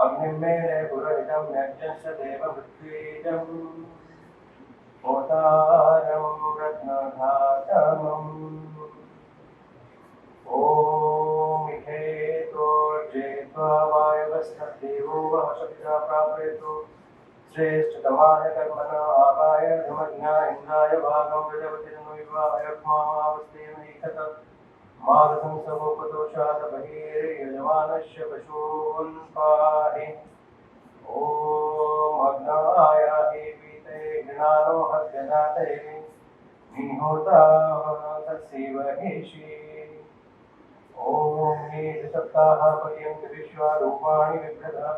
अग्निमेने पुरोहितं यज्ञश्च देववृत्वेजम् ओतारं रत्नघातमम् ॐ इहेतोर्जेत्वा वायवस्थदेवो वः शक्त्या प्रापयतु श्रेष्ठतमाय कर्मणा आगाय धर्मज्ञा इन्द्राय भागं प्रजपतिर्नुविवाहयक्ष्मावस्तेनैकत माघसंसमोपदोषात् बहिर्यजमानस्य पशून् पाहि ॐ अग्नाय हेवीते ज्ञानो हस्यदाते निहोता तस्यैव हेषि ॐ हे सप्ताह पर्यन्त विश्वारूपाणि बिभ्रतः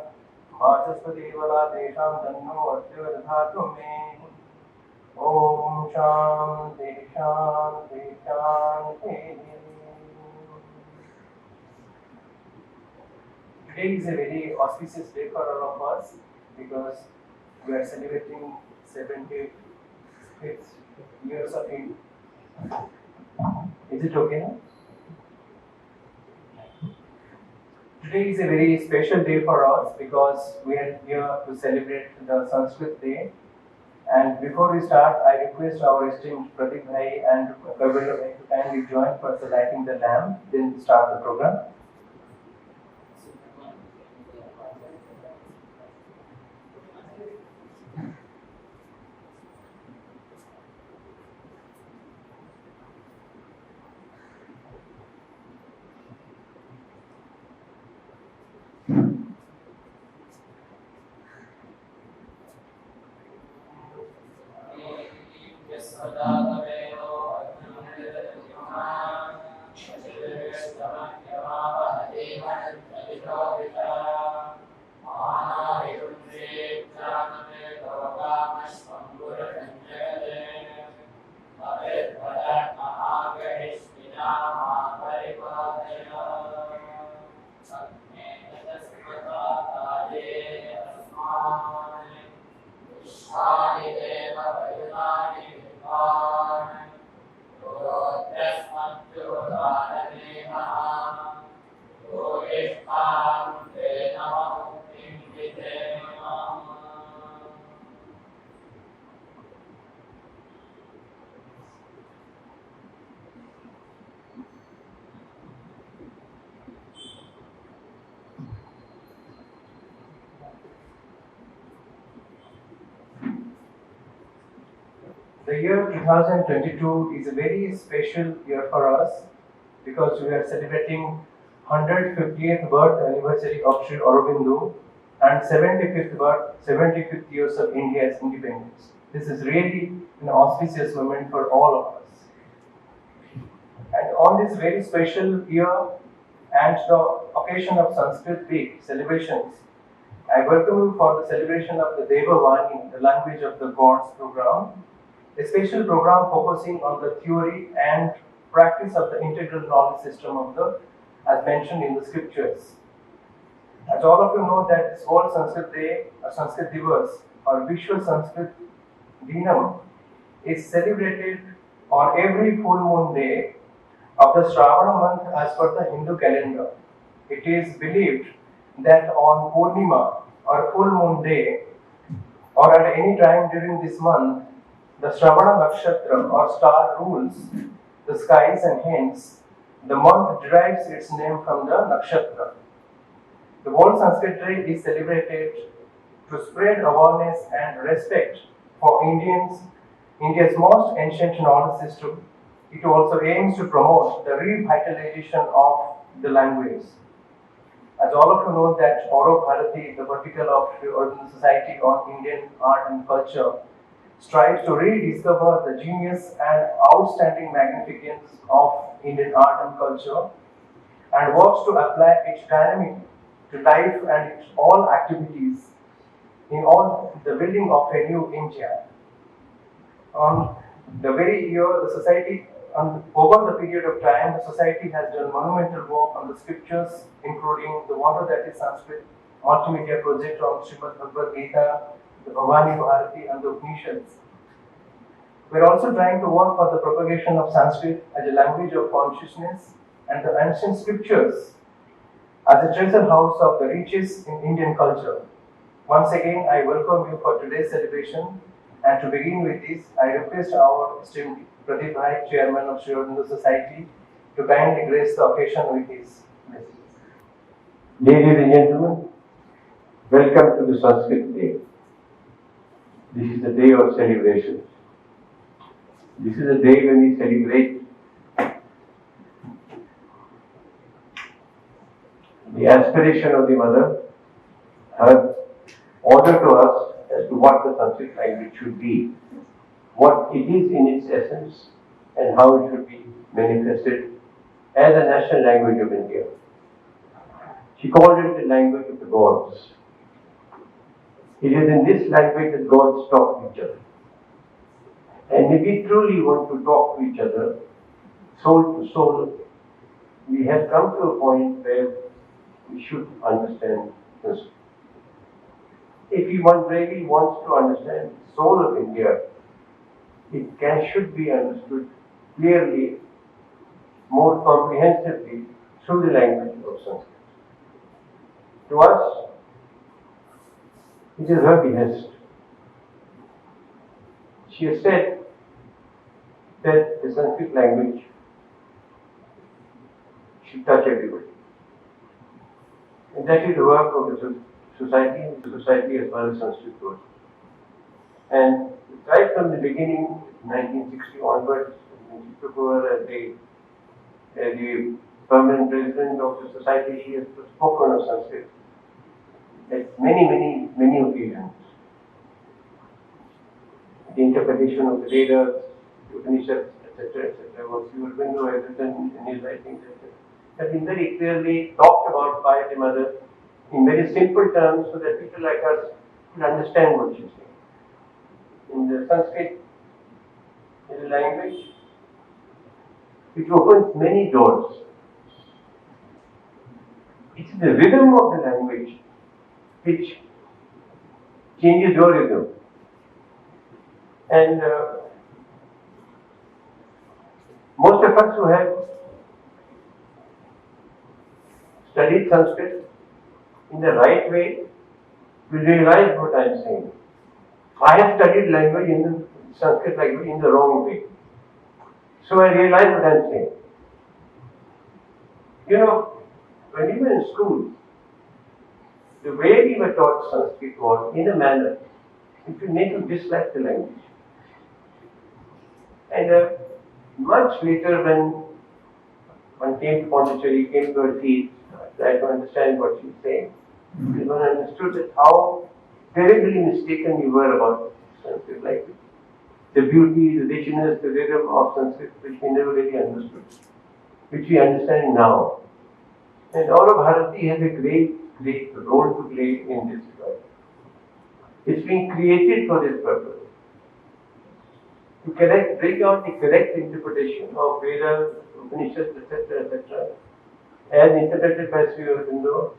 वाचस्पतिवला तेषां तन्नो अद्य दधातु मे ॐ शान्ति शान्ति शान्तिः. Today is a very auspicious day for all of us because we are celebrating 75 years of India. Is it okay now? Today is a very special day for us because we are here to celebrate the Sanskrit Day. And before we start, I request our esteemed Pradeep Bhai and Aurobindo Bhai to kindly join for lighting the lamp, then start the program. The year 2022 is a very special year for us because we are celebrating 150th birth anniversary of Sri Aurobindo and 75th years of India's independence. This is really an auspicious moment for all of us. And on this very special year and the occasion of Sanskrit Week celebrations, I welcome you for the celebration of the Devavani, the language of the gods program, a special program focusing on the theory and practice of the integral knowledge system of the, as mentioned in the scriptures. As all of you know that this whole Sanskrit Day or Sanskrit Divas or Vishwa Sanskrit Dinam is celebrated on every full moon day of the Shravana month as per the Hindu calendar. It is believed that on Purnima or full moon day or at any time during this month, the Shravana Nakshatra or star rules the skies and hence the month derives its name from the Nakshatra. The World Sanskrit Day is celebrated to spread awareness and respect for India's most ancient knowledge system. It also aims to promote the revitalization of the language. As all of you know that AuroBharati, the vertical of Sri Aurobindo Society on Indian art and culture, strives to rediscover the genius and outstanding magnificence of Indian art and culture and works to apply its dynamic to life and its all activities in all the building of a new India. On the very year, the society, over the period of time, the society has done monumental work on the scriptures, including the Wonder That Is Sanskrit multimedia project on Srimad Bhagavad Gita, the AuroBharati and the Upanishads. We are also trying to work for the propagation of Sanskrit as a language of consciousness and the ancient scriptures as a treasure house of the riches in Indian culture. Once again, I welcome you for today's celebration. And to begin with this, I request our esteemed Pratibhai, Chairman of Sri Aurobindo Society, to kindly grace the occasion with his message. Ladies and gentlemen, welcome to the Sanskrit Day. This is a day of celebration. This is a day when we celebrate the aspiration of the mother, her order to us as to what the Sanskrit language should be, what it is in its essence, and how it should be manifested as a national language of India. She called it the language of the gods. It is in this language that gods talk to each other. And if we truly want to talk to each other, soul to soul, we have come to a point where we should understand this. If one really wants to understand the soul of India, should be understood clearly, more comprehensively through the language of Sanskrit. To us, it is her behest. She has said that the Sanskrit language should touch everybody. And that is the work of the society as far as Sanskrit goes. And right from the beginning, 1960 onwards, when she took over as the permanent president of the society, she has spoken of Sanskrit at many occasions. The interpretation of the Vedas, the Upanishads, etc., what Sri Aurobindo has written in his writings, have been very clearly talked about by the mother in very simple terms so that people like us can understand what she's saying. In the Sanskrit is a language which opens many doors. It is the rhythm of the language which changes your rhythm. And most of us who have studied Sanskrit in the right way will realize what I am saying. I have studied language in the Sanskrit language in the wrong way. So I realize what I am saying. You know, when we were in school, the way we were taught Sanskrit was in a manner which will make you dislike the language. And much later, when one came to Pondicherry, came to her feet, tried to understand what she was saying, and one understood that how terribly mistaken we were about Sanskrit language. The beauty, the richness, the rhythm of Sanskrit, which we never really understood, which we understand now. And AuroBharati has a great role to play in this regard. It's been created for this purpose. To bring out the correct interpretation of Vedas, Upanishads, etc., as interpreted by Sri Aurobindo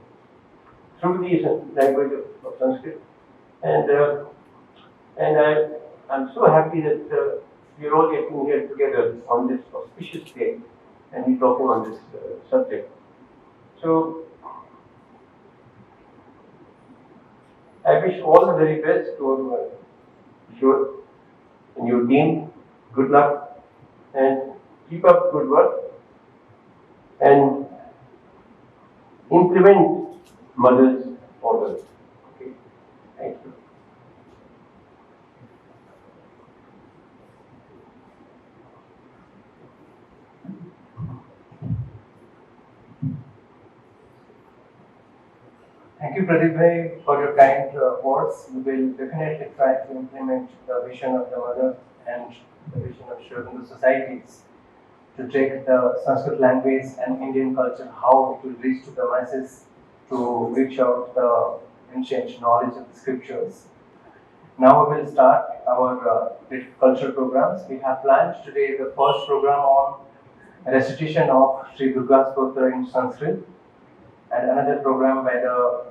through the language of Sanskrit. And I'm so happy that we're all getting here together on this auspicious day and we're talking on this subject. So, I wish all the very best to Kishor and your team. Good luck and keep up good work and implement mother's orders. Okay, thank you. Thank you, Pradipbhai, for your kind words. We will definitely try to implement the vision of the mother and the vision of Sri Aurobindo societies to take the Sanskrit language and Indian culture, how it will reach to the masses, to reach out the ancient knowledge of the scriptures. Now we will start our culture programs. We have planned today the first program on recitation of Sri Durga's Stotra in Sanskrit, and another program by the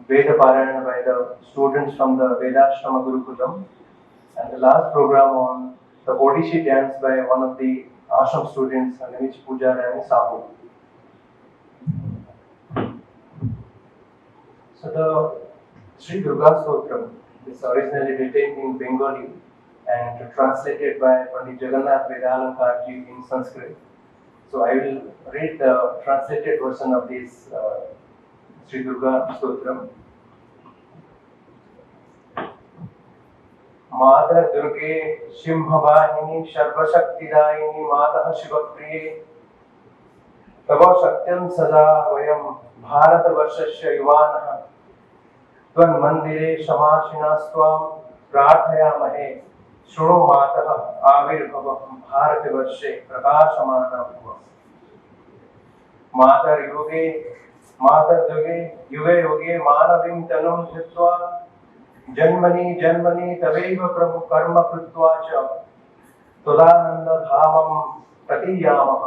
Veda Parayana by the students from the Vedashrama Gurukulam, and the last program on the Odissi dance by one of the ashram students, Nimish Puja Rani Sahu. So the Sri Durga Stotram is originally written in Bengali and translated by Pandit Jagannath Vedalakarji in Sanskrit. So I will read the translated version of this Sri Durga Stotram. माता दुर्गे सिंहवाहिनी सर्वशक्तिदायिनी माता शिवप्रिये तव शक्त्यं सदा वयं भारतवर्षस्य युवानः त्वन्मन्दिरे समासीनास्त्वां प्रार्थयामहे शृणु मातः आविर्भव भारतवर्षे प्रकाशमाना भव मातर्युगे युगे युगे मानवीं तनुं धृत्वा जन्मनि जन्मनि तवैव प्रभु कर्म कृत्वा च तदानन्दधामं प्रतीयामः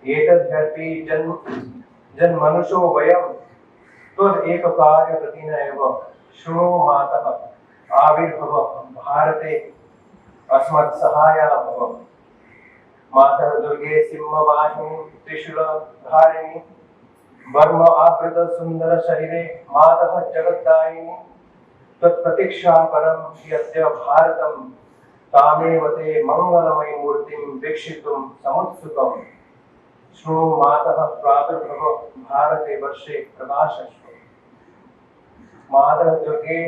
एतद्धर्ति जन्मनुषो वयं त्वदेककार्यकृतिना एव शृणु मातः आविर्भव भारते अस्मत्सहाया भव मातः दुर्गे सिंहवाहिनी त्रिशूलधारिणी वर्म आवृत सुंदर शरीरे मातः जगद्दायिनी तत्प्रतीक्षा परं यद्य भारतं तामेव ते मंगलमयी मूर्तिं वीक्षितुं समुत्सुकम् शृणु मातः प्रादुर्भव भारते वर्षे प्रकाशस्व मातः दुर्गे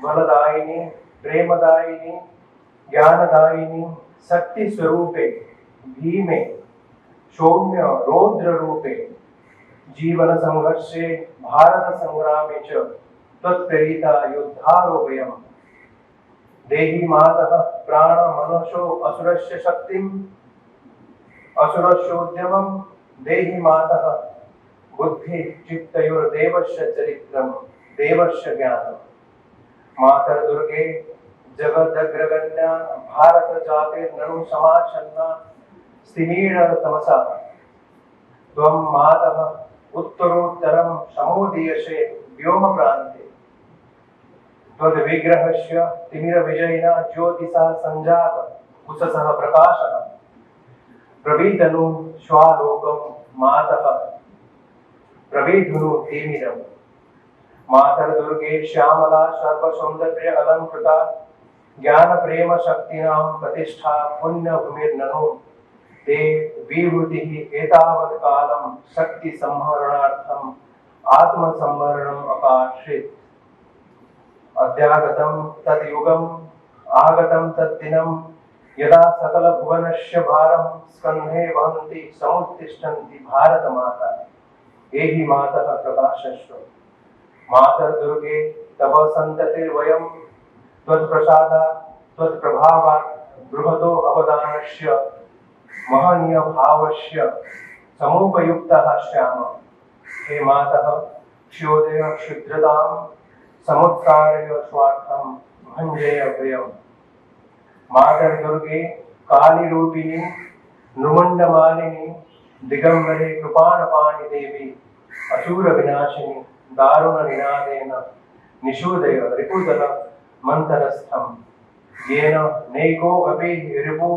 बलदायिनी प्रेमदायिनी ज्ञानदायिनी शक्ति स्वरूपे भीमे सौम्य रौद्र रूपे जीवन संघर्षे भारत संग्रामे च तत्प्रेरिता योद्धारो वयम् देहि मातः प्राण मनसो असुरस्य शक्तिम् असुरस्योद्यमं देहि मातः बुद्धि चित्तयोर्देवस्य चरित्रं देवस्य ज्ञानम् मातर् दुर्गे जगदग्रगण्या भारत जातेर्ननु समाच्छन्ना स्थिमीरतमसा त्वं मातः उत्तरोत्तरं समोदीयसे व्योम प्रान्ते त्वद्विग्रहस्य तिमिरविजयिना ज्योतिषा सञ्जात कुशसः प्रकाशः प्रवीदनु स्वालोकं मातः प्रवेधुनु तिमिरम् मातर् दुर्गे श्यामला सर्वसौन्दर्य अलंकृता ज्ञान प्रेम शक्तीनां प्रतिष्ठा पुण्य भूमिर्ननु ते विभूतिः एतावत् कालं शक्ति संहरणार्थम् आत्म संवरणम् अकार्षित् अद्यागतं तद्युगम् आगतं तद्दिनं यदा सकल भुवनस्य भारं स्कन्धे वहन्ति समुत्तिष्ठन्ति भारतमाता एहि मातः प्रकाशस्व मातर् दुर्गे तव सन्ततिर्वयं त्वत्प्रसादात् त्वत्प्रभावात् बृहतो अवदानस्य महनीय भावस्य समुपयुक्तः स्याम हे मातः क्षोदय क्षुद्रतां समुत्सारय स्वार्थं भञ्जय भयम् मातर् दुर्गे कालीरूपिणी नृमण्डमालिनी दिगंबरे कृपाणपाणि देवी असुर विनाशिनी दारुण निनादेन निषूदय रिपुदल मंतरस्थम येन नैको अपि रिपु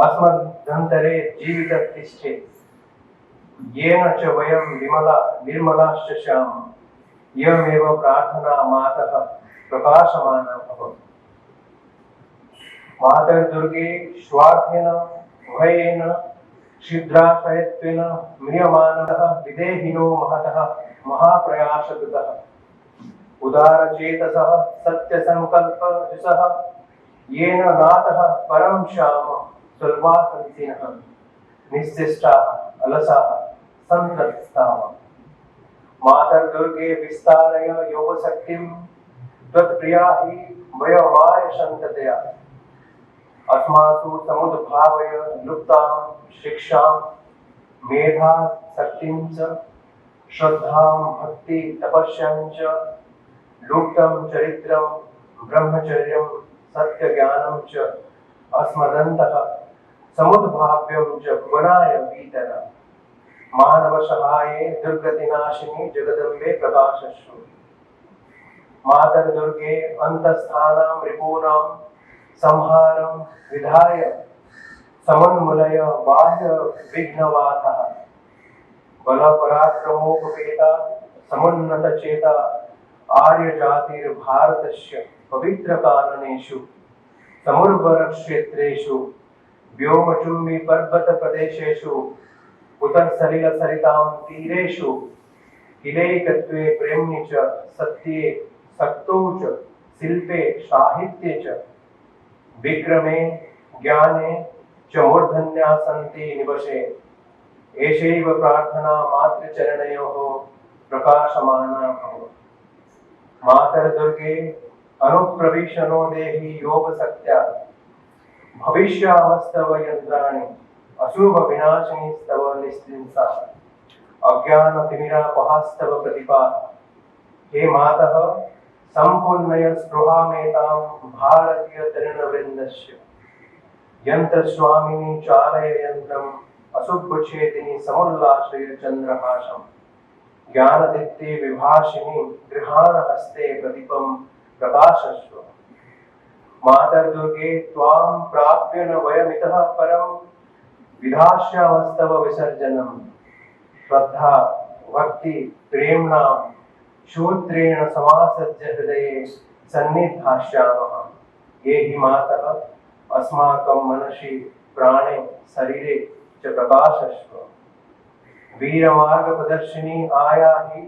अस्मदन्तरे जीविततिष्ठे येन च वयं विमला निर्मलाश्च स्याम यमेव प्रार्थना मातः प्रकाशमाना भव मातर् दुर्गे स्वार्थेन भयेन क्षुद्राश्रयत्वेन म्रियमानः विदेहिनो महतः महाप्रयासकृतः उदारचेतसः सत्यसङ्कल्पजुषः येन नातः परं श्याम स्वल्पासंसिनः निश्चेष्टाः अलसाः सन्तस्ताः मातर् दुर्गे विस्तारय योगशक्तिं त्वत्प्रिया हि वयमाय सन्ततया अस्मासु समुद्भावय लुप्तां शिक्षां मेधा शक्तिं च श्रद्धां भक्ति तपस्यां च लुप्तं चरित्रं ब्रह्मचर्यं सत्यज्ञानं च अस्मदन्तः समुद्भाव्यं च भुवनाय वीतर मानव सहाये दुर्गतिनाशिनी जगदम्बे प्रकाशस्व मातर् दुर्गे अन्तस्थानां रिपूनां संहारं विधाय समन्वलय बाह्य विघ्नवातः बल पराक्रमोपपेता समुन्नत चेता आर्य जातिर भारतस्य पवित्र कारणेषु समुर्वर क्षेत्रेषु व्योमचुम्बी पर्वत प्रदेशेषु उतर सलिल सरितां तीरेषु किलेकत्वे प्रेम्णि च सत्ये सक्तौ च शिल्पे साहित्ये च विक्रमे ज्ञाने च मूर्धन्या सन्ति निवशे एषैव प्रार्थना मातृचरणयोः प्रकाशमाना भव। मातर्दुर्गे अनुप्रविशनो देहि योगशक्त्या भविष्यामस्तव यन्त्राणि अशुभ विनाशिनीस्तव निस्त्रिंसा अज्ञानतिमिरापहास्तव प्रतिपा। हे मातः सम्पूर्णय स्पृहामेतां भारतीय तरुणवृन्दस्य यन्त्रस्वामिनी चालय यन्त्रम् अशुभचेतिनी समुल्लासय चन्द्रहासम् ज्ञानदीप्ते विभाषिणी गृहाण हस्ते प्रदीपं प्रकाशस्व। मातर्दुर्गे त्वां प्राप्य न वयमितः परं विधास्यामस्तव विसर्जनम् श्रद्धा भक्ति प्रेम्णा शूद्रेण समासज्य हृदये सन्निधास्यामः। ये हि मातः अस्माकं मनसि प्राणे शरीरे च प्रकाशस्व। वीरमार्गप्रदर्शिनी आयाहि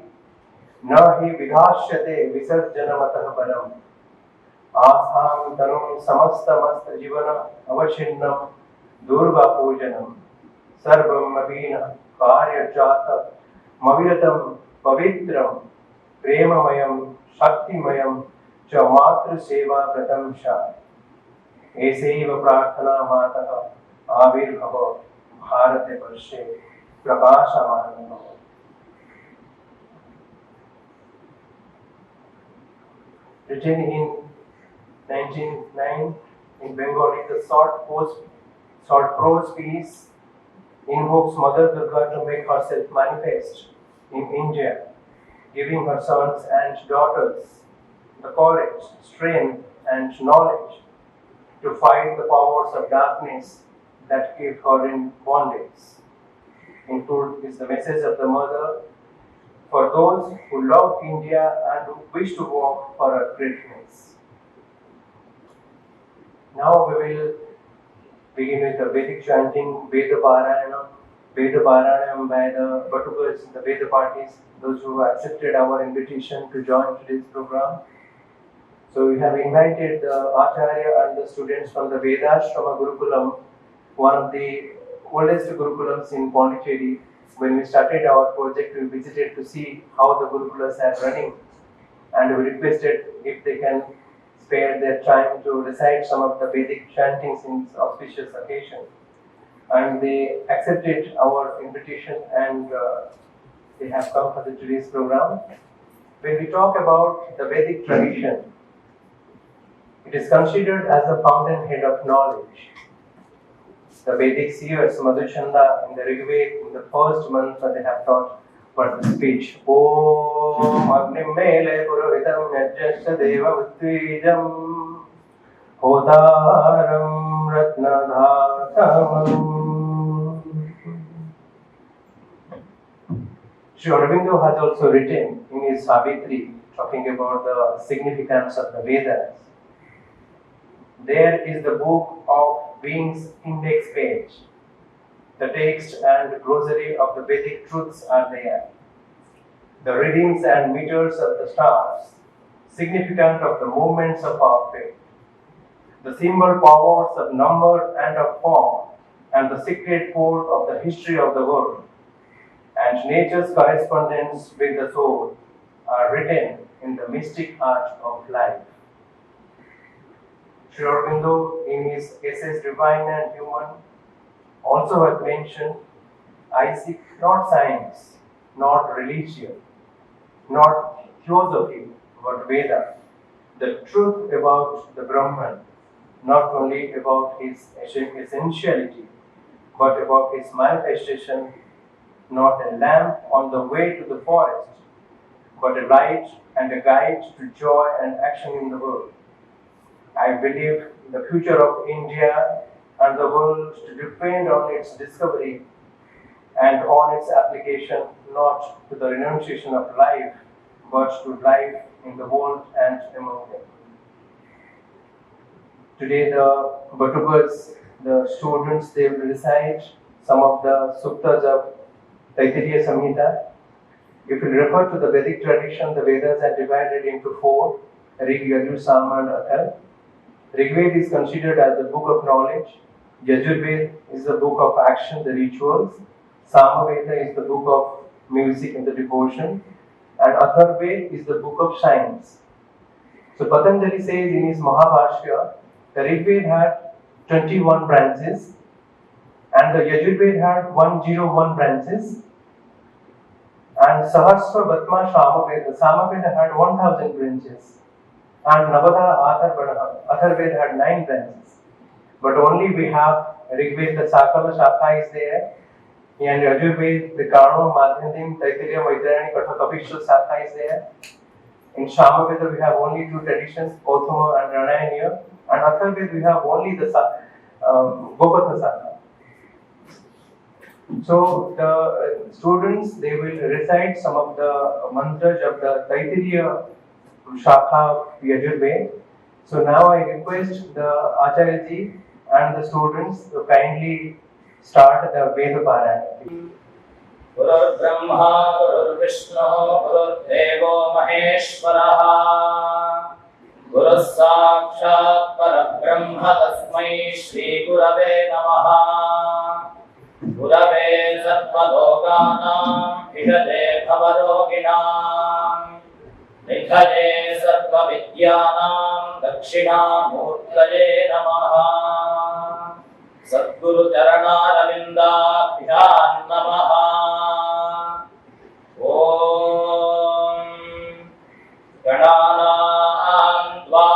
न हि विधास्यते विसर्जनमतः परम्। आस्थां तनुं समस्तमस्तजीवन अवच्छिन्नं दुर्गापूजनं सर्वमवीनः कार्यजातमविरतं पवित्रं प्रेममयं शक्तिमयं च मातृसेवाव्रतं स्यात्। एषैव प्रार्थना मातः आविर्भव भारतवर्षे प्रकाशमानः भव। Written in 1909 in Bengali, the short prose piece invokes Mother Durga to make herself manifest in India, giving her sons and daughters the courage, strength, and knowledge to fight the powers of darkness that keep her in bondage. Included is the message of the mother for those who love India and who wish to work for her greatness. Now we will begin with the Vedic chanting, Veda Parayana. Veda Parayana by the Batukas, the Veda parties, those who accepted our invitation to join today's program. So we have invited the Acharya and the students from the Vedashrama Gurukulam, one of the oldest Gurukulams in Pondicherry. When we started our project, we visited to see how the Gurukulas are running, and we requested if they can spare their time to recite some of the Vedic chantings in this auspicious occasion. And they accepted our invitation, and they have come for the today's program. When we talk about the Vedic tradition, it is considered as the fountainhead of knowledge. The Vedic seers, Madhuchanda, in the Rigveda, in the first mantra, they have taught for the speech. Om Agnim Mele Purohitam Yajyasya Deva Uttwijam Hodaram Ratnadhatamam. Sri Aurobindo has also written in his Savitri, talking about the significance of the Vedas. There is the book of Being's index page. The text and glossary of the Vedic truths are there. The readings and meters of the stars, significant of the movements of our faith. The symbol powers of number and of form, and the secret code of the history of the world, and nature's correspondence with the soul are written in the mystic art of life. Sri Aurobindo, in his Essays Divine and Human, also has mentioned, I seek not science, not religion, not philosophy, but Veda, the truth about the Brahman, not only about his essentiality, but about his manifestation, not a lamp on the way to the forest, but a light and a guide to joy and action in the world. I believe the future of India and the world to depend on its discovery and on its application not to the renunciation of life, but to life in the world and among them. Today the Bhatubas, the students, they will recite some of the suktas of Taittiriya Samhita. If you refer to the Vedic tradition, the Vedas are divided into four: Rig, Yajur, Sam and Athar. Rigved is considered as the book of knowledge. Yajurved is the book of action, the rituals. Samaveda is the book of music and the devotion. And Atharved is the book of science. So Patanjali says in his Mahabhashya, the Rigved had 21 branches and the Yajurved had 101 branches. And Sahasra Vatma Samaveda had 1000 branches. And Navada Atharved had 9 branches. But only we have Rigved, the Sakala Shakha is there. And Yajurved, the Karno, Madhyanim, Taittiriya, Maitrayani, Kathakapishla Shakha is there. In Samaveda we have only 2 traditions, Gautama and Ranayaniya. And Atharved we have only the Gopatha Shakha. So the students, they will recite some of the mantras of the Taittiriya Shakha of Yajurved. So now I request the Acharyaji and the students to kindly start the Veda Parayana. Gurur Brahma, Gurur Vishnu, Gurur Devo Maheshwaraha, Guru Sakshat Parabrahma Tasmai Shri Gurave Namaha. Gurave Sarvalokanam Hidade Bhavaroginam Nikhade Sarvavidyanam Dakshinamurtaye Namaha. Sadguru Charana Ravindabhyan Namaha. Om Gananam Dva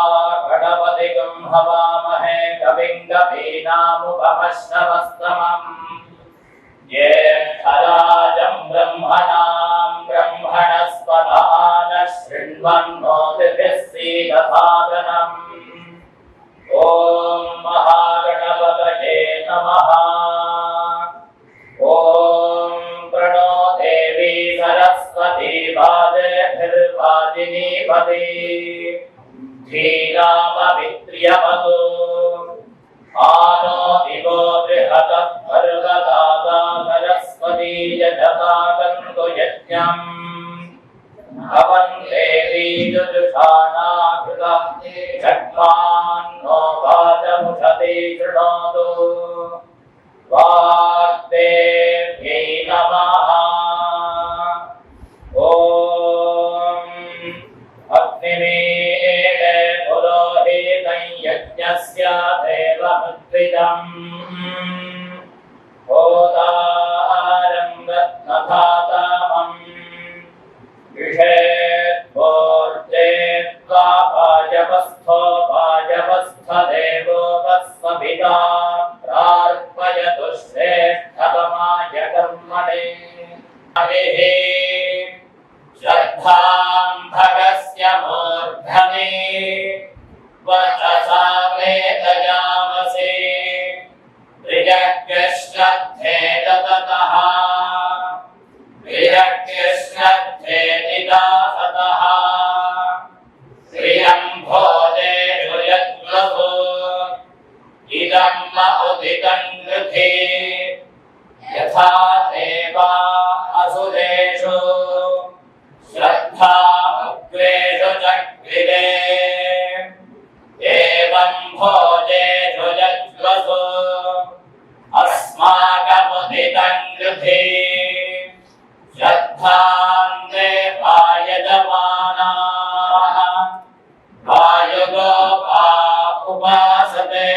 Ganapatigam Havamahe Kavim Kavinamupamashravastamam Yekharajam Brahmanam Brahmanaspadana Shrinvanno Divyassidhadanam. Om Mahaganapataye Namaha. Om Prano Devi Saraswati Vajibhirvajini Pati Dhiramavitriyavatu Ano Divo Brihata Parvadada Saraswati Yajatakanto Yajnam Avan Devi Jujushana Bhuta Chakman No Vajamushati Krinodu Vagdevi Namaha. Om Agnimede Purohitam Yajnasya Devamudvidam Hodaram Ratnathatamam Vishet Borjet Vajapastha Devo Vasvabhita Prarpayatu Shresthatamaya Karmane Avihi Shraddham Bhagasya Murdhani Vachasa Vedayamasi Priyakyashraddhe Tatataha Priyakyashraddhe Nidasataha Sriyam Bhode Juyadvasu Idam Mauditam Gridhi Yatha Deva Asureshu Shraddha Mukreshu Chakride Evam Bhode Juyadvasu Asmakamuditam Gridhi Shraddhan Devaya Javana Vayugopa Upasate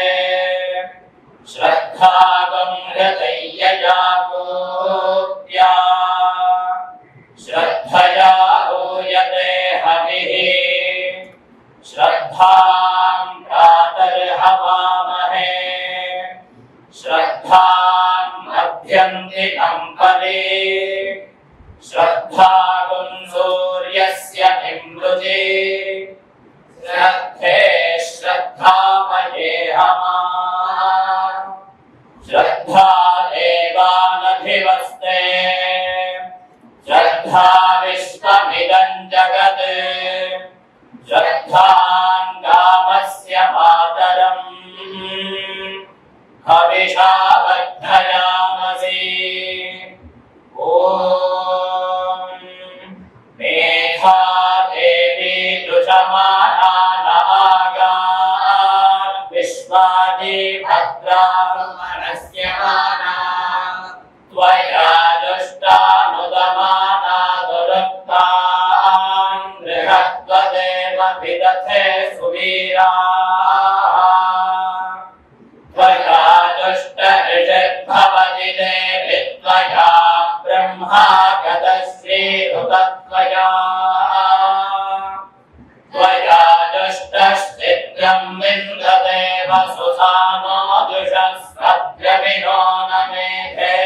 Shraddhagam Hridaya Jakutya Shraddhaya Huyate Havihi Shraddham Pratar Havamahe Shraddham Madhyanti Kampali Shraddhagam Suryasya Nimruti Shraddhe Shraddhamaye Hama Shraddha Devanadhivaste हविषा वर्धयामसि ॐ मेधा देवी दुषमाना नागात् विश्वानि भद्रा मनस्यमाना त्वया दुष्टानुदमाना दुरुक्तान् बृहत्वदेव विदथे सुवीराः त्वया दुष्टऋषिर्भवति देवि त्वया ब्रह्मा गतश्रीरुतत्वया त्वया दुष्टस्थित्यं विन्ददेव सुसानो दुषस्पत्यविनो न मेधे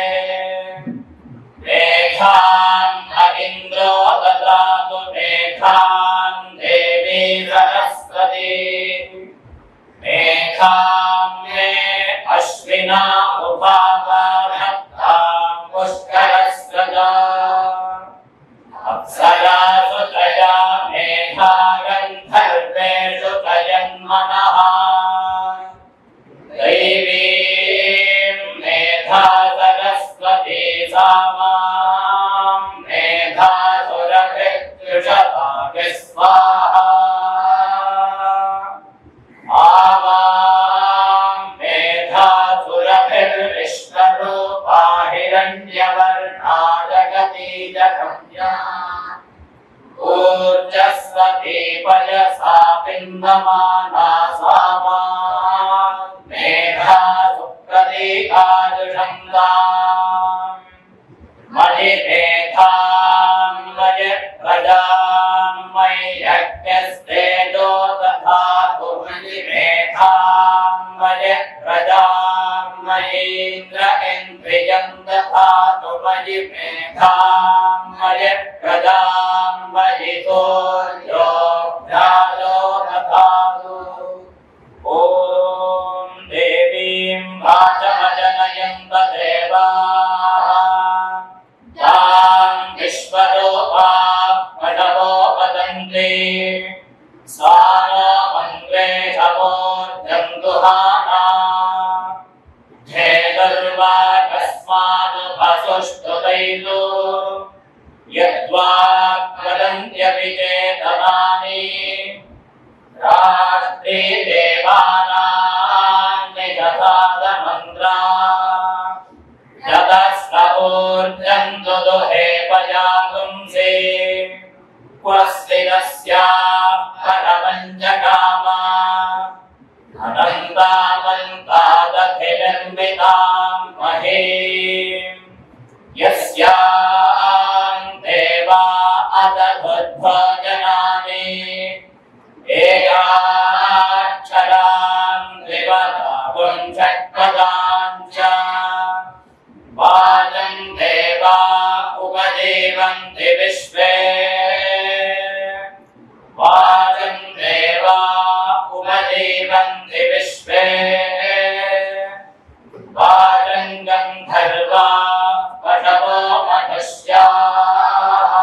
मेघान् न इन्द्रो ददातु मेघान् देवी सरस्वती मेघां मे अश्विना उभावधत्तां पुष्करस्रजा अप्सरासु तया मेघा गन्धर्वेषु तयन्मनः दैवीं मेधा सरस्वती सा मां मेधासुरभिर्दृशताभिः स्वाहा आवां मेधासुरभिर्विश्वरूपा हिरण्यवर्णा जगती जगम्या ऊर्जस्वती पयसा पिन्दमाना सा मां मेधा सुप्रतीकाजुषन्दाम् मणिमेधां मय प्रजां मयि यज्ञस्तेजो दधातु मणिमेधां मय प्रजां मयीन्द्र इन्द्रियं दधातु मयि मेधां मय प्रजां मयि सूर्यो भ्राजो दधातु ॐ देवीं वाचमजनयन्त देवाः तां विश्वरूपा पटवो वदन्ति सा नो मन्त्रे शमोर्जं दुहाना धेनुर्वा कस्मादुपसुष्टुतैलो यद्वा वदन्त्यपि चेतनानि राष्ट्रे देवानां निजसादमन्त्रा यदस्तऊर्जं दुदुहे पयागुंसि क्वस्तिदस्याः परमञ्जगामा अनन्तामन्तादधिनिर्मितां महीम् यस्यां देवा अदभुद्भोजनानि एकाक्षरां द्विपदा पुंषट्पदां च वाचं देवा उपजीवन्ति विश्वे वाचं देवा उपजीवन्ति विश्वे वाचं गन्धर्वा पशवो मनुष्याः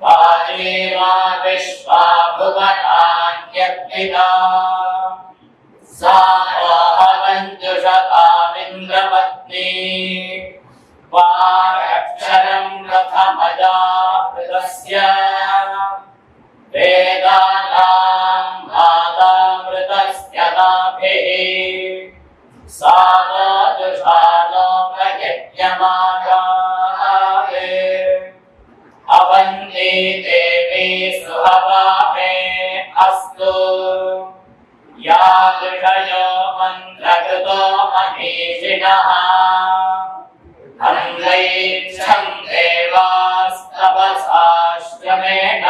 वाजीमा विश्वा भुवनान्यर्पिता सा मोहमञ्जुषतामिन्द्रपत्नी वारक्षरं रथमजावृतस्य वेदानां मातामृतस्य नाभिः सा नो जुषानो प्रयज्ञमागारे अवन्ती देवी सुहवा मे अस्तु या ऋषयो मन्त्रकृतो महीषिणः अन्वैच्छं देवास्तपसाश्रमेण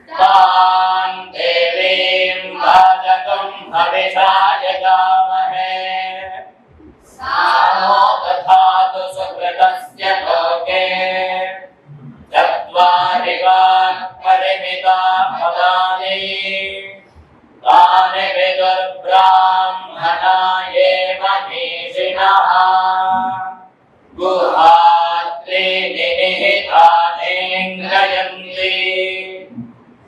तां देवीं वाचकं हविषा यजामहे सा नो दधातु सुकृतस्य लोके चत्वारि वाक्परिमिता पदानि तानि विदुर्ब्राह्मणा एव मीषिणः गुहात्रीनि निहितानीन्द्रयन्ति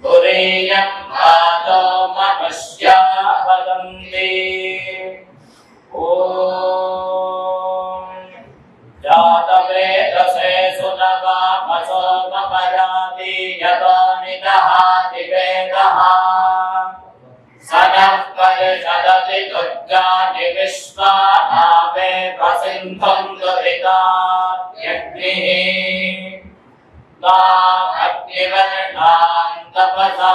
तुरीयं वाचो मनुष्या वदन्ति दुर्गाणि विश्वानापे प्रसिन्धं दुरिताग्निः तामग्निवर्णां तपसा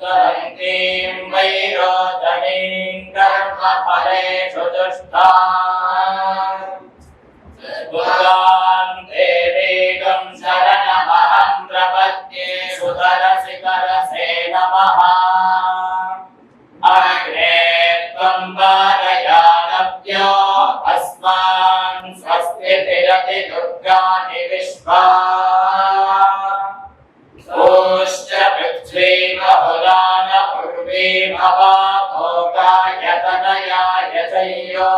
ज्वलन्तीं वैरोचनीं कर्मफलेषु दुष्टाम् दुर्गां देवीं शरणमहं प्रपद्ये सुतरसिकरसे नमः अग्रे त्वं वारयानव्यो अस्मान् स्वस्तिभिरति दुर्गाणि विश्वा ओश्च पृथ्वी बहुलान पूर्वी भवा भोगायतनयाय चयो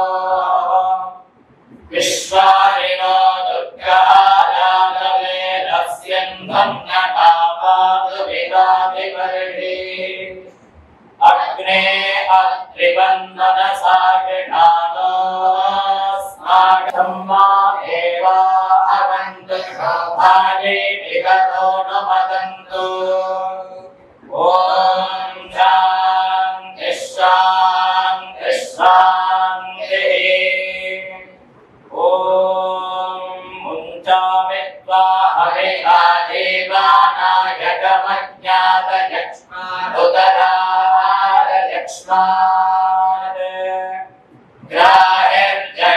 विश्वारिणो दुर्गालालवे रस्यन्धं नटापातु विदातिवर्षि अग्ने अत्रिवन्दनसा गृहाणो स्माकं मा एवा अवन्तु शोभागे विगतो न वदन्तु ॐ शान्ति शान्ति शान्तिः ॐ मुञ्चामित्वा हविषा देवानायकमज्ञातयक्ष्मादुदरायक्ष्मात्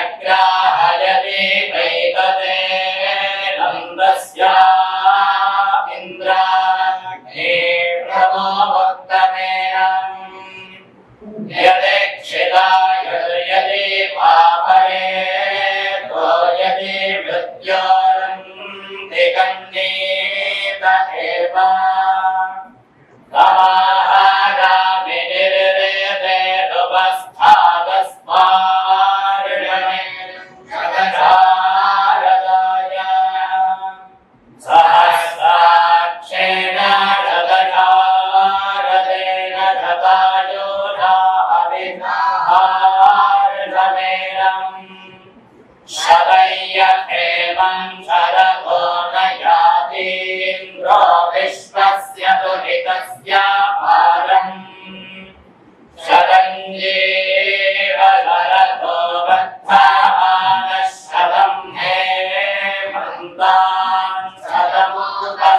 ग्राहिर्जग्राहयति वैतते नन्दस्या इन्द्राग्ने प्रभो भक्तमेनम् यदेक्षिताय यदि पापरे यदि मृत्योर्दिगन्नीत एव तमाहारामि निर्वेदे उपस्थादस्मार्णमेशरदाय सहस्राक्षेण शतशारदेन शतायुधाविधाहार्णमेनम् शतय्यथेमं शरथो न यातीन्द्रो विश्वस्य दुरितस्य पारम् शतञ्जीव शरथो बद्धमानः शतं हेमन्तान् शतमुपसन्तान्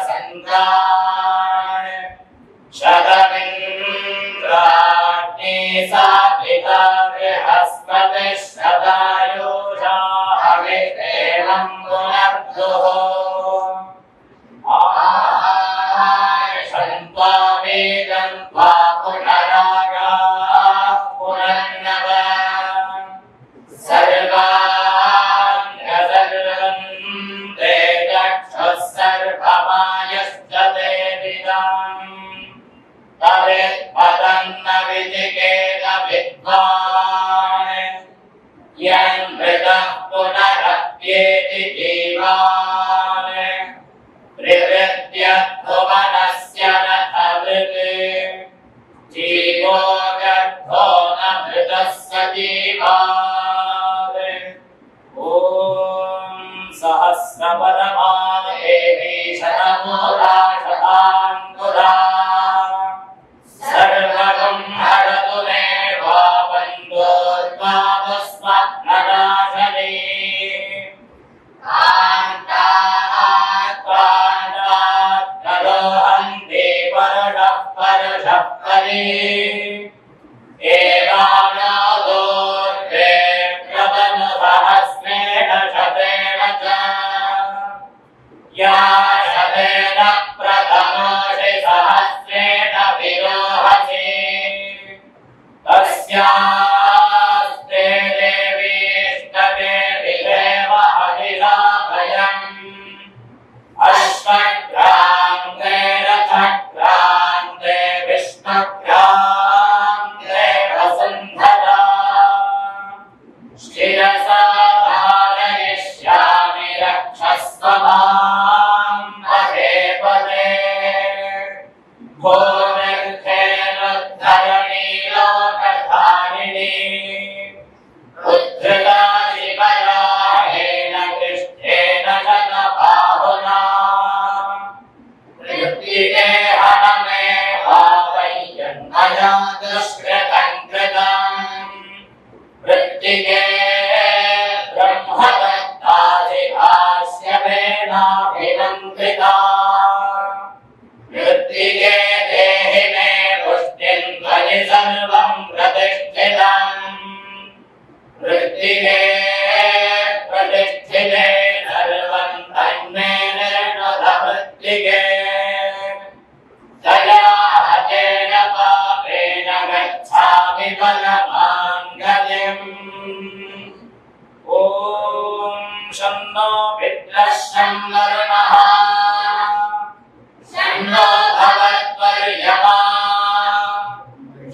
शतमिन्द्राग्नी साधिता बृहस्पतिः शतायुषा हविरेवं पुनर्दुः आहायषन्त्वा वेदन्त्वा पुनरागाः पुनर्नव सर्वान् सर्वन्ते चक्षुः सर्वमायश्च ते विदाम् तवेत्पदन्न विजिकेन विद्वान् यन्मृतः पुनरप्येति जीवान् प्रवृत्त्यभुवनस्य न तवृत् जीवो गर्भो न मृतस्य जीवात् ॐ सहस्रपरमा देवी शतमूला शताङ्कुरा सर्वगं हरतु मे वापन्दोर्वादस्मत्ननाशने कान्तात् करोहन्ति परशः परशः परे एवानादोर्वे प्रतनुसहस्रेण शतेन च या शतेन प्रथमा तेनाभिमन्त्रिता वृत्तिके देहि मे पुष्टिं त्वयि सर्वं प्रतिष्ठितम् वृत्तिके प्रतिष्ठिते सर्वं तन्मे निर्णुतवृत्तिके दया हतेन पापेन गच्छामि परमां गतिम् ॐ शन्नो मित्रः शं वरुणः शन्नो भवत्वर्यमा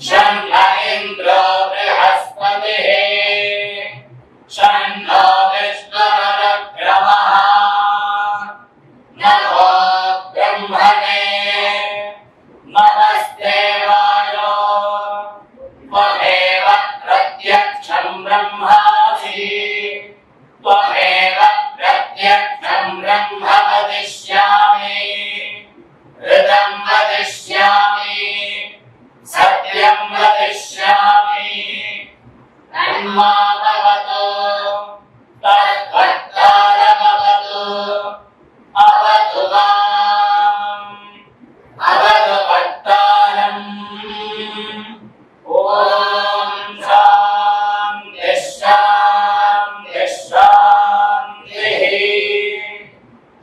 शं न इन्द्रो बृहस्पतिः शन्नो विष्णुरुक्रमः नमो ब्रह्मणे नमस्ते वायो त्वमेव प्रत्यक्षं ब्रह्मासि त्वमेव प्रत्यक्षं ब्रह्म वदिष्यामि ऋतं वदिष्यामि सत्यं वदिष्यामि तन्मामवतु तद्वक्तारमवतु अवतु माम् अवतु वक्तारम् ॐ शान्तिः शान्तिः शान्तिः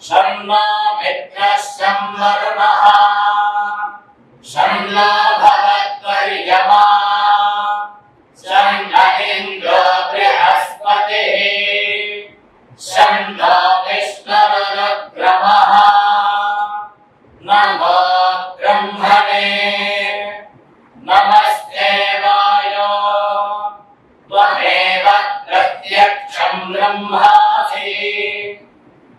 शन्नो मित्रः शं वरुणः शन्नो भवत्वर्यमा शं न इन्द्रो बृहस्पतिः शन्नो विष्णुरुक्रमः नमो ब्रह्मणे नमस्ते वायो त्वमेव प्रत्यक्षं ब्रह्मासि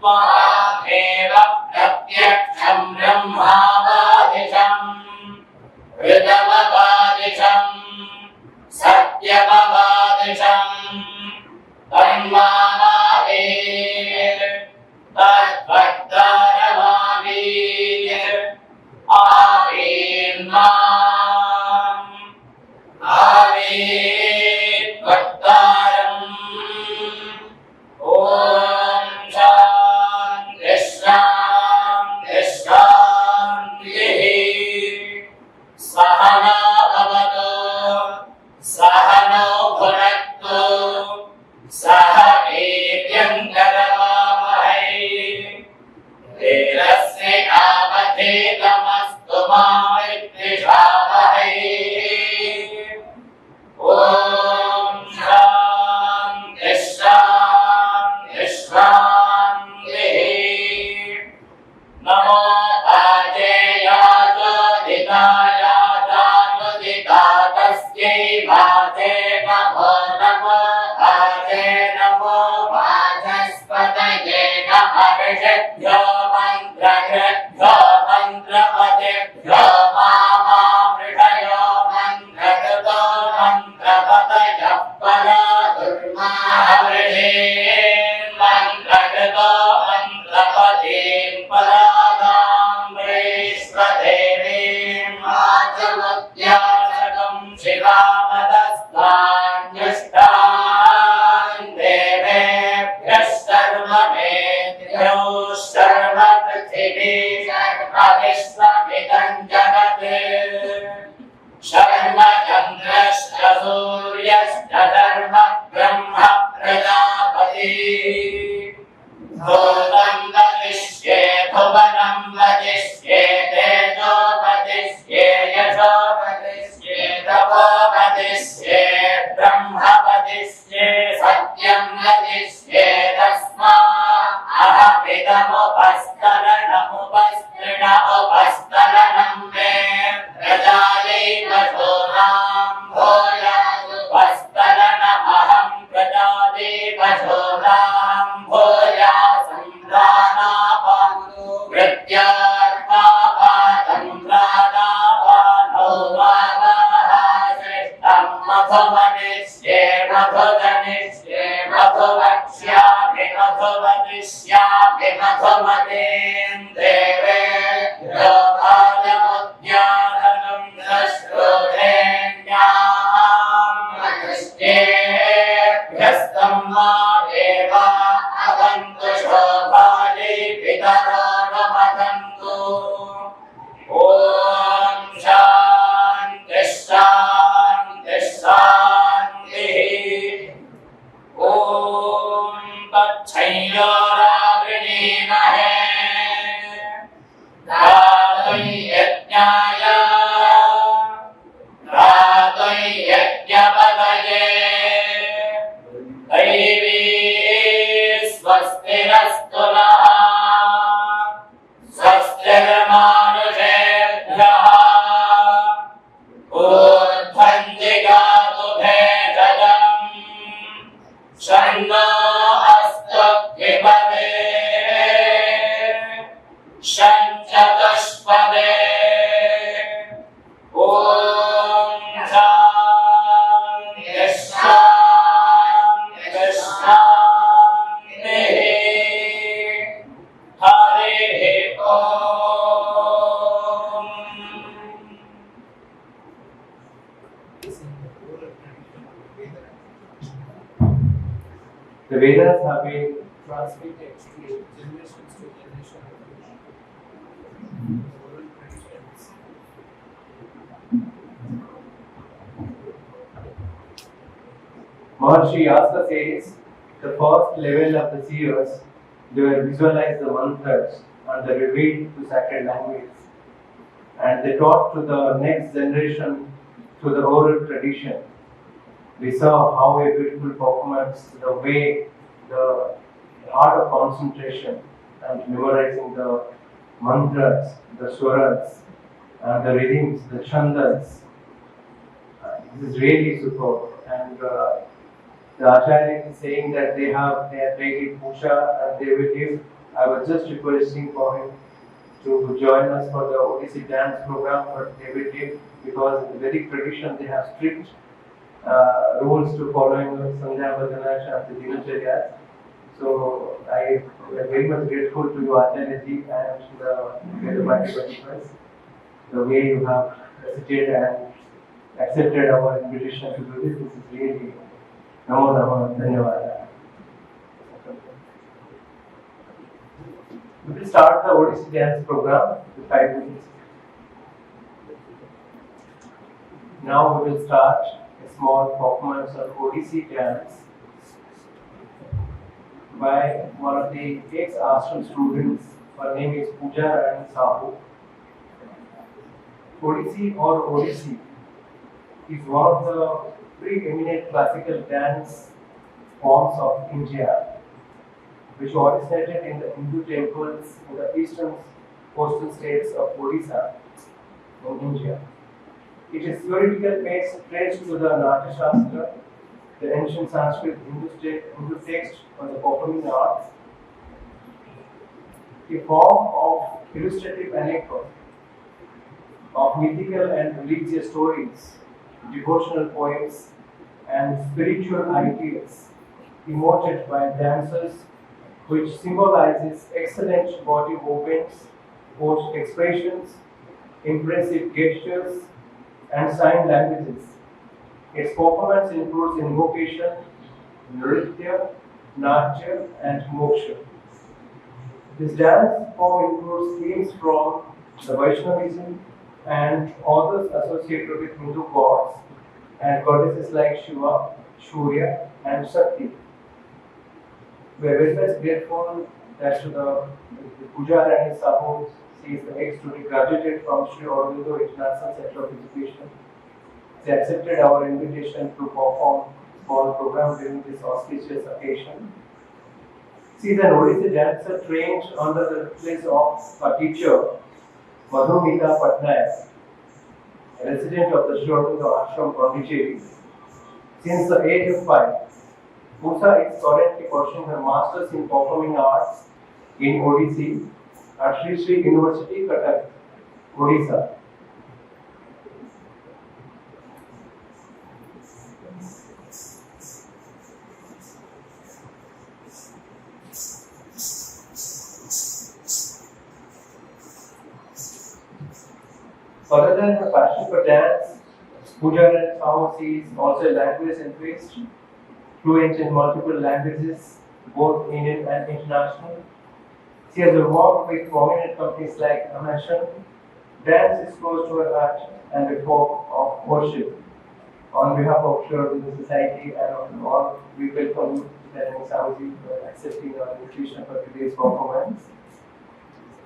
त्वमेव प्रत्यक्षं ब्रह्मावादिशम् ऋतमवादिशम् सत्यमवादिशम् तन्मामावीर् तद्भक्तारमावीर् आवीर्माम् आवीर्भक्तारम् ॐ शान्तिः शान्तिः शान्तिः सहना भवतु सहनौ भुनक्तु सह वीर्यङ्करवावहै तेजस्वी नावधीतमस्तु मा विद्विषावहै ॐ शान्तिः शान्तिः शान्तिः नमो भाजेयाचोदितायाचानुदिता तस्यै भाजे नमो नमो भाजे नमो भाजस्पतये नमः ऋषभ्यो मन्त्रकृभ्यो मन्त्रपतिभ्यो मामामृषयो मन्त्रकृतो मन्त्रपतयः परा दुर्माहृषीन् मन्त्रकृतो मन्त्रपतीन् परादाम्रेष्वदेवीं वाचमुद्यासकं शिवामदस्तान्युष्टान् देवेभ्यः सर्वमेभ्यो सर्व पृथिवी सर्वविश्वमिदं जगत् शर्म चन्द्रश्च सूर्यश्च धर्म ब्रह्म प्रजापति भूतं वदिष्ये भुवनं वदिष्ये तेजो वदिष्ये यशो वदिष्ये तपो वदिष्ये ब्रह्म वदिष्ये सत्यं वदिष्ये तस्मात् अहमिदमुपस्तरणमुपस्तृण उपस्तरणं मे प्रजायै पशूनां भूयादुपस्तरणमहं प्रजायै पशूनां भूया सम्भ्राणापादो वृत्यार्पापादं प्राणापानौ वावाहाशिष्टं मधुमनिष्ये मधुजनिष्ये मधुवक्ष्यामि मधुवदिष्यामि मधुमतीं देवेभ्यो भाजमुद्याधनं दश्रोधेन्याम् मनुष्येभ्यस्तं मा देवा अवन्तु शोभायै संयोरावृणीमहे धातुं यज्ञाय धातुं यज्ञपतये दैवी स्वस्तिरस्तु नः स्वस्तिर्मानुषेभ्यः ऊर्ध्वं जिगातु भेषजम् शन्नो अस्तु द्विपदे शञ्चतुष्पदे ॐ शान्तिः शान्तिः शान्तिः हरिः ॐ The Vedas have been transmitted to generations to generations. Oral traditions. Maharshi Yasa says the first level of the seers, they will visualize the mantras and they revealed to sacred language. And they taught to the next generation through the oral tradition. We saw how a beautiful performance, the way, the art of concentration and memorizing the mantras, the swaras, and the rhythms, the chandas. This is really superb. And the Acharya is saying that they are daily puja and they will give. I was just requesting for him to join us for the Odissi dance program, but they will give because in the Vedic tradition they have strict rules to following Sandhya Bhajana Shanti Dinacharya. So I am very much grateful to you Acharya ji and the Devavani participants. The way you have recited and accepted our invitation to do this is really Namo Namo Dhanyavada. We will start the Odissi dance program in 5 minutes. Now we will start a small performance of Odissi dance by one of the ex-ashram students. Her name is Pooja Rani Sahu. Odissi or Odissi is one of the preeminent classical dance forms of India, which originated in the Hindu temples in the eastern coastal states of Odisha in India. It is theoretical base traced to the Natya Shastra, the ancient Sanskrit Hindu text on the performing arts, a form of illustrative anecdote, of mythical and religious stories, devotional poems, and spiritual ideas emoted by dancers, which symbolizes excellent body movements, both expressions, impressive gestures, and sign languages. Its performance includes invocation, nritya, natya, and moksha. This dance form includes themes from the Vaishnavism and others associated with Hindu gods and goddesses like Shiva, Surya, and Shakti. We are very much grateful that to the Pooja Rani Sahu, she is the ex-student graduated from Sri Aurobindo International Center of Education. She accepted our invitation to perform for the program during this auspicious occasion. She is an Odissi dancer trained under the tutelage of a teacher, Madhumita Patnaik, a resident of the Sri Aurobindo Ashram, Pondicherry. Since the age of 5, Pooja is currently pursuing her Masters in Performing Arts in Odissi at Sri University, Cuttack, Odisha. Other than her passion for dance, Pooja Rani Sahu is also a language enthusiast, fluent in multiple languages, both Indian and international. She has worked with prominent companies like Amazon. Dance is close to her heart and a form of worship. On behalf of Sri Aurobindo Society and on all, we welcome you to Devavani Sahuji for accepting our invitation for today's performance.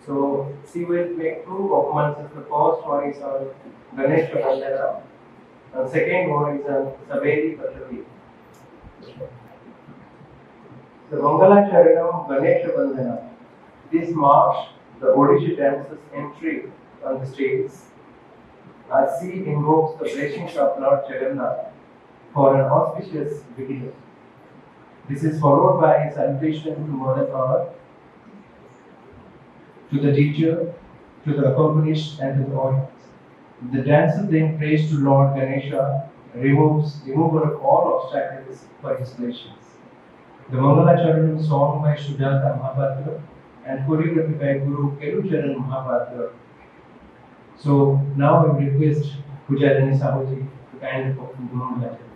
So she will make two performances. The first one is on Ganesh Vandana, and second one is on Saveri Pallavi. The Mangala Charanam Ganesh Vandana. This marks the Odisha dancer's entry on the stage as she invokes the blessings of Lord Jagannath for an auspicious beginning. This is followed by a salutation to Mother Earth, to the teacher, to the accomplished, and to the audience. The dancer then prays to Lord Ganesha, remover of all obstacles for his blessings. The Mangala Charanam song by Sujata Mahapatra and choreography by Guru Kelucharan Mahapatra. So now I request Pujadani Sahuji to kindly perform the Mangala Charanam.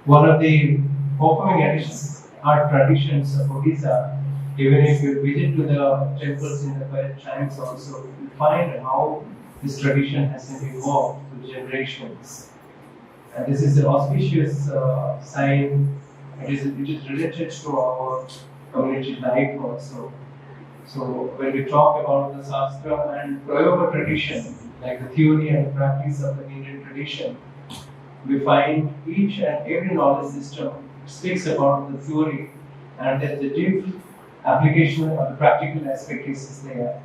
One of the performing art traditions of Odisha, even if you visit to the temples in the correct times also, you find how this tradition has been evolved through generations. And this is an auspicious sign. It is related to our community life also. So when we talk about the Shastra and Prayoga tradition, like the theory and practice of the Indian tradition, we find each and every knowledge system speaks about the theory, and then the deep application or the practical aspect is there.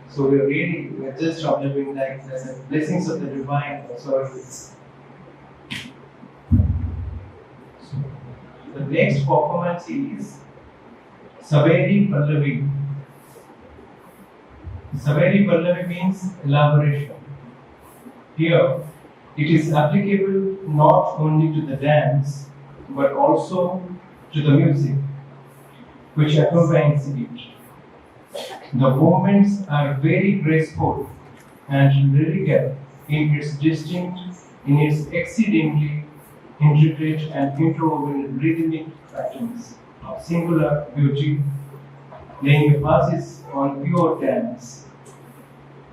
So we're just observing like the blessings of the divine. So the next performance is Saveri Pallavi. Saveri Pallavi means elaboration. Here, it is applicable not only to the dance, but also to the music, which accompanies it. The movements are very graceful and lyrical in its exceedingly intricate and interwoven rhythmic patterns of singular beauty, laying emphasis on pure dance.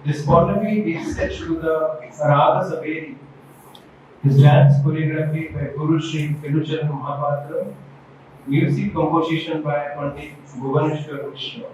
This Pallavi is set to the Raga Saveri. His dance choreography by Guru Sri Pelucharan Mahapatra, music composition by Pandit Bhuvaneshwar Krishna.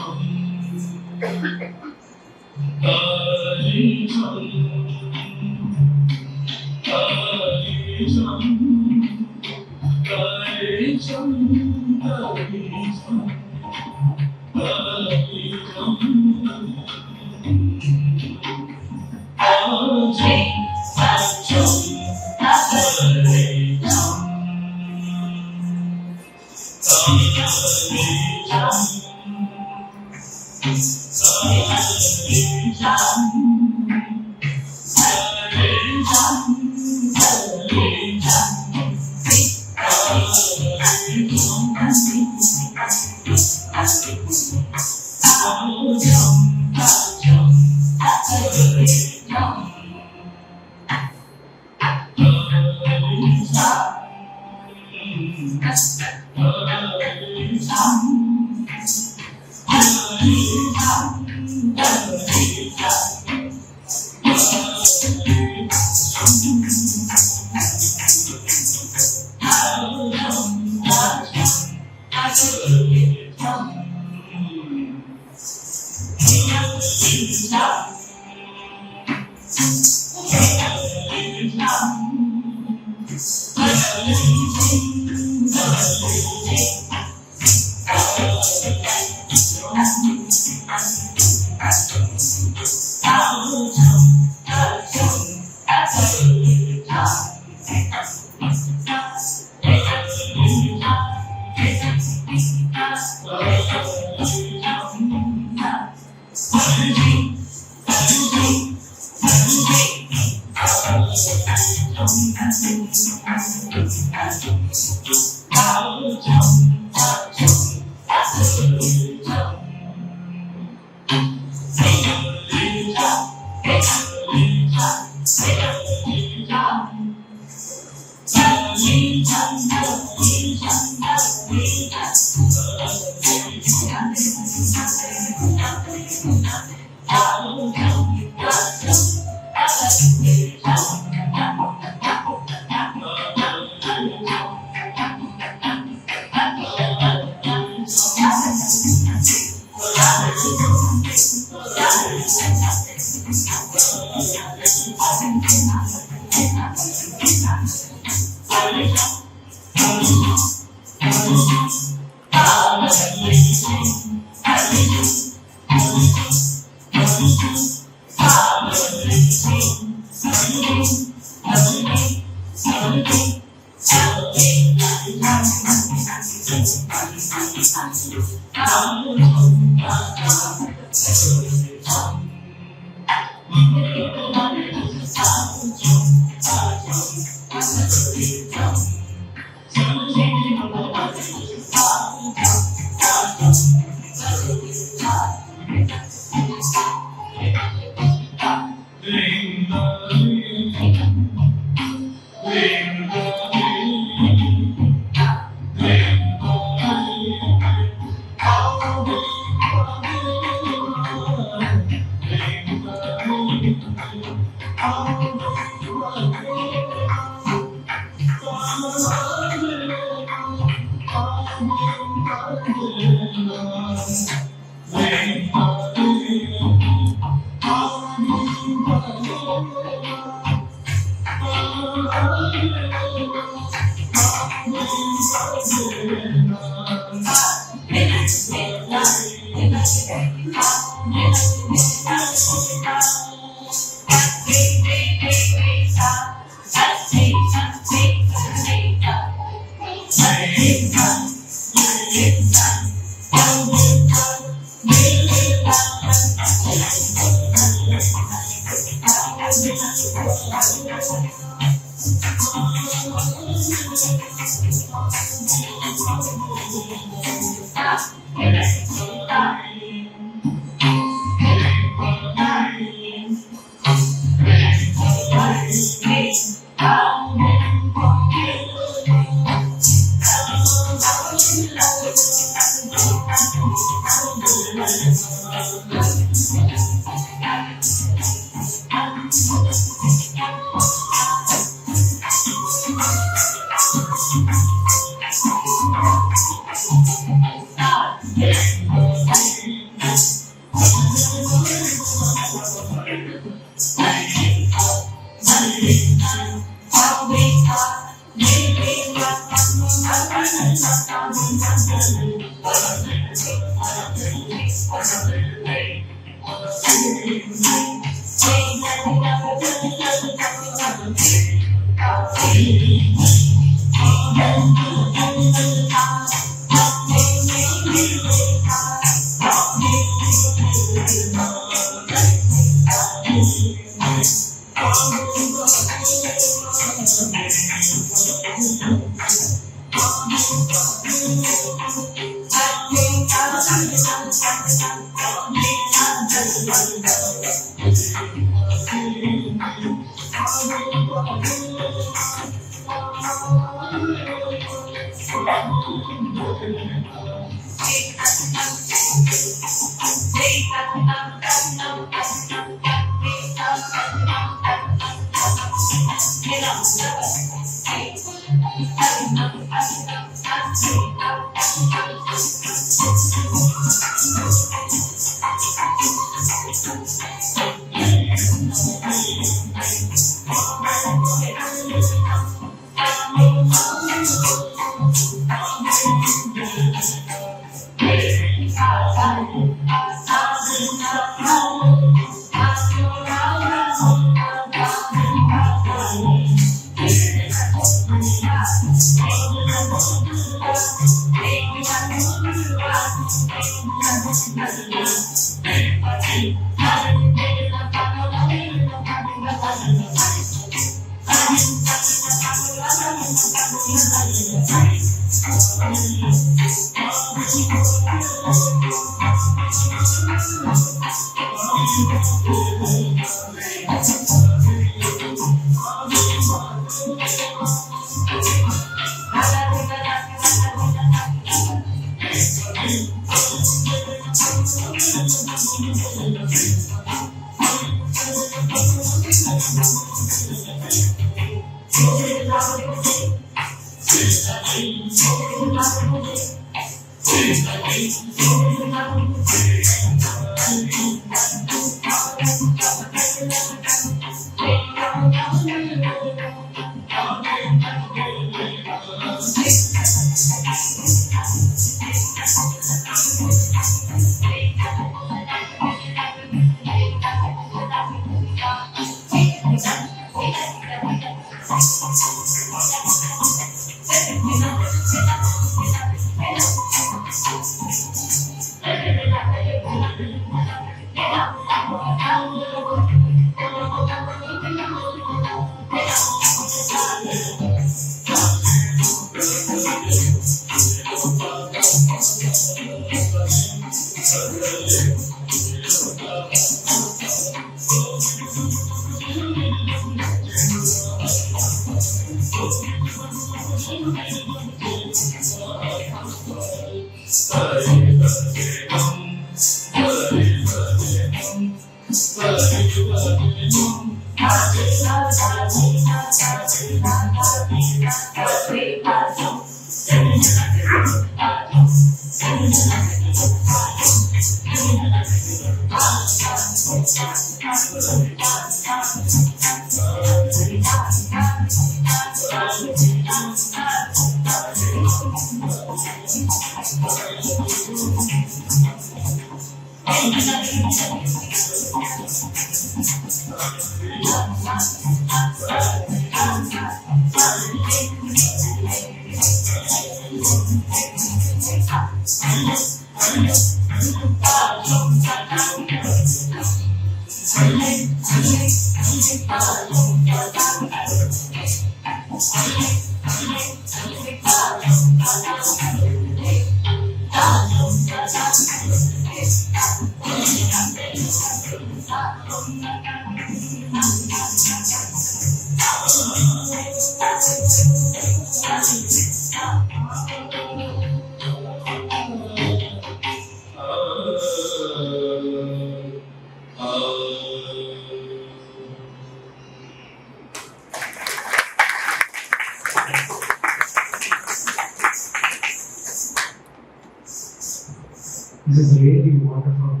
This is really wonderful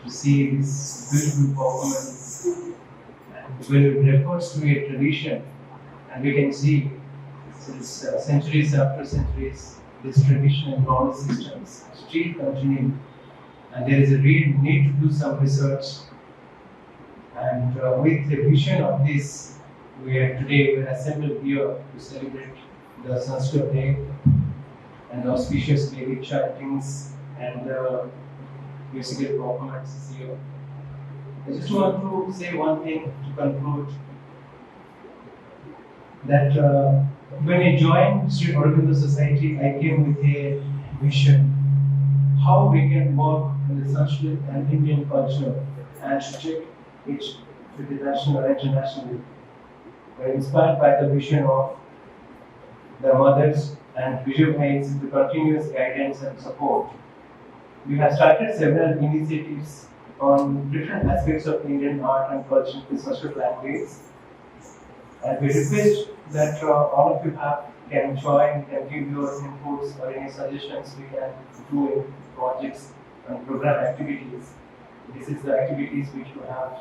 to see this beautiful performance. And when it refers to a tradition, and we can see since centuries after centuries, this tradition and knowledge systems still continue, and there is a real need to do some research. And with the vision of this, we are assembled here to celebrate the Sanskrit Day and the auspicious Vedic chantings and musical performances here. I just want to say one thing to conclude, that when I joined Sri Aurobindo Society, I came with a vision how we can work in the Sanskrit and Indian culture and to take it to the national and international. We are inspired by the vision of the mothers and visualize the continuous guidance and support. We have started several initiatives on different aspects of Indian art and culture in Sanskrit language. And we request that all of you can join, can give your inputs or any suggestions we can do in projects and program activities. This is the activities which you have.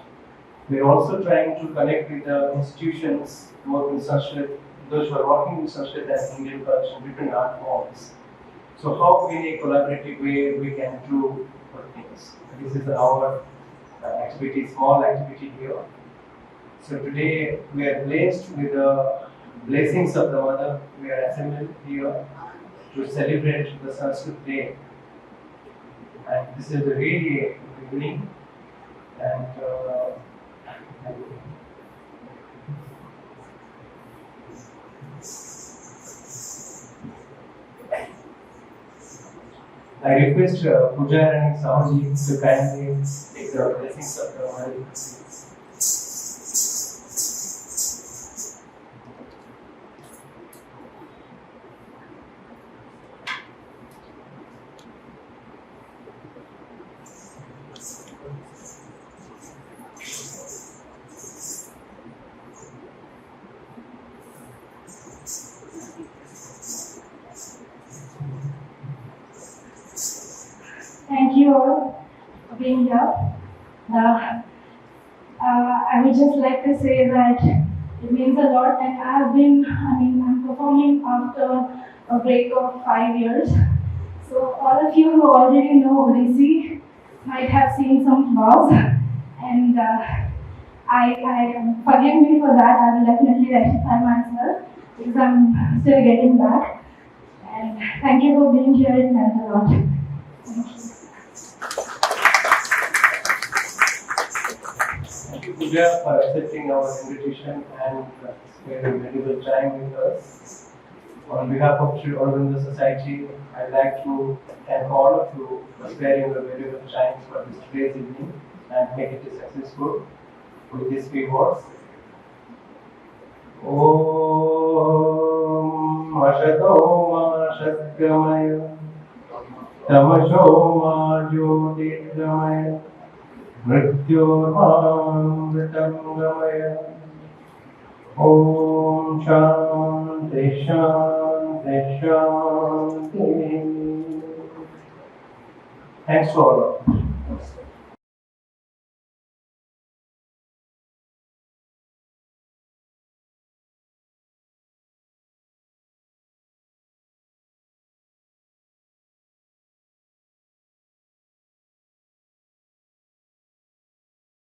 We are also trying to connect with the institutions who work in Sanskrit, those who are working in Sanskrit and Indian culture, different art forms. So how in a collaborative way we can do things. This is our activity, small activity here. So today we are blessed with the blessings of the Mother. We are assembled here to celebrate the Sanskrit Day. And this is really a beginning. And I request Puja and Samaji to kindly take the blessings of the Mother. Thank you all for being here. I would just like to say that it means a lot, and I'm performing after a break of 5 years. So all of you who already know Odissi might have seen some flaws, and I forgive me for that. I will definitely rectify myself because I'm still getting back. And thank you for being here. It meant a lot. Thank you. Thank you, Puja, for accepting our invitation and spending valuable time with us. On behalf of Sri Aurobindo Society, I'd like to thank all of you for sparing your valuable time for this today's evening and make it successful. With these few words, Om Ashato Ma Shatgamaya Tamasho Ma Jyotirgamaya Mrityormamritangamaya. Om Shanti Shanti Shanti. Thanks to all of you.